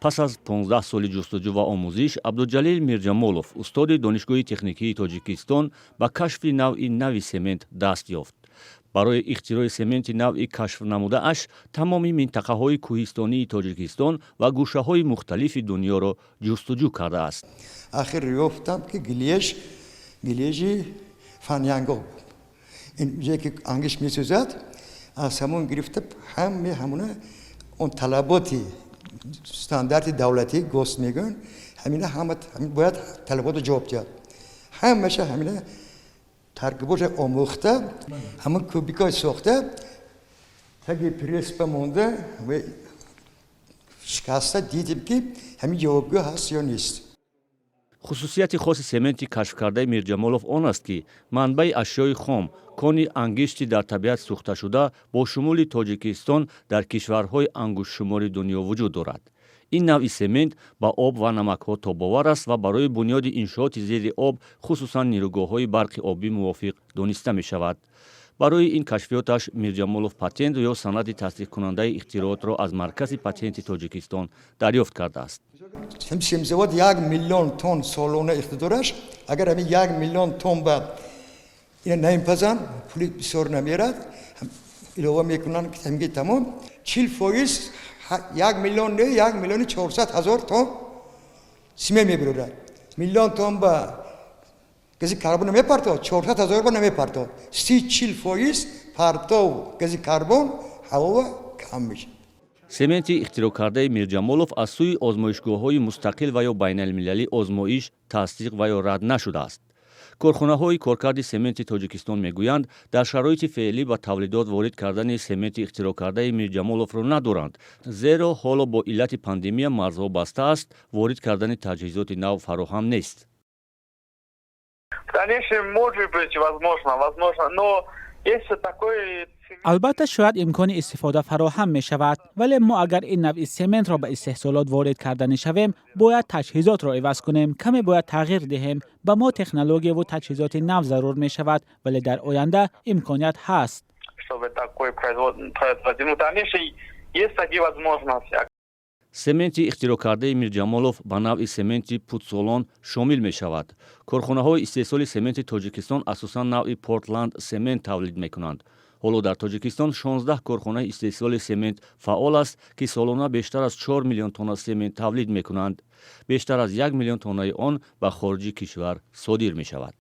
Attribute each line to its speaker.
Speaker 1: پس از 15 سال جستجو و آموزش، عبدالجلیل میرجمالوف استاد دانشگاه تکنیکی تاجیکستان به کشف نوع سمنت دست یافت. برای اختراع سمنت نوعی کشف نموده اش تمامی منطقه های کوهستانی تاجیکستان و گوشه های مختلف دنیا را جستجو کرده است.
Speaker 2: آخر یافتم که گلیجی فانیانگو اینجا که انگش میسوزد از همون گرفته همونه اون طلباتی استاندارد دولتی گوست میگن همینه همین باید طلبات جواب داد همشه همینه ترکیبش آموخته همون کوبیکای ساخته تا که پریس بمونده و شکسته دیدیم که همین جوابگو هست یا نیست.
Speaker 1: خصوصیت خاص سمنت کشف کرده میرجمالوف آن است که منبع اشیای خام کانی انگشتی در طبیعت سوخته شده با شمول تاجیکستان در کشورهای انگشت شماری دنیا وجود دارد. این نوع سمنت با آب و نمک‌ها تاب‌آور است و برای بنیاد انشاءات زیر آب خصوصا نیروگاه‌های برق آبی موافق دانسته می‌شود. برای این کشفیاتش میرجمالوف پتنت یا سند تصدیق کننده اختراعات را از مرکز پتنت تاجیکستان دریافت کرده است.
Speaker 2: شمسواد 1 میلیون تن سالانه اقتدارش اگر همین 1 میلیون تن بعد این نمیپزن پولی بسیار نمیرد علاوه میکنن که همگی تمام 40% 1 میلیون نه 1 میلیون 400 هزار تن سیمه میبرد میلیون تن با گازی کربن نمیپرتاد 400 هزار با نمیپرتاد 30-40% پرتو گازی کربن هوا کم میشه.
Speaker 1: سمنت اختراع کرده میرجمالوف از سوی آزمایشگاه‌های مستقل و یا بین‌المللی آزمایش، تصدیق و یا رد نشده است. کارخانه‌های کارکرد سمنت تاجیکستان میگویند در شرایط فعلی با تولیدات وارد کردن سمنت اختراع کرده میرجمالوف را ندارند، زیرا حالا با علت پاندمی مرزها بسته است، وارد کردن تجهیزات نو فراهم نیست.
Speaker 3: البته شاید امکان استفاده فراهم می شود، ولی ما اگر این نوع سمنت را به استحصالات وارد کردن شویم باید تجهیزات را عوض کنیم، کمی باید تغییر دهیم. به ما تکنولوژی و تجهیزات نو ضرور می شود، ولی در آینده امکانیت هست.
Speaker 1: سمنت اختراع کرده میرجمالوف به نوع سمنت پوتسولان شامل می شود. کارخانه‌های استحصال سمنت تاجیکستان اساساً نوع پورتلند سمنت تولید می کنند. حالا در تاجیکستان 16 کارخانه استحصال سمنت فعال است که سالانه بیشتر از 4 میلیون تن سمنت تولید می کنند. بیشتر از 1 میلیون تن آن به خارج کشور صادر می شود.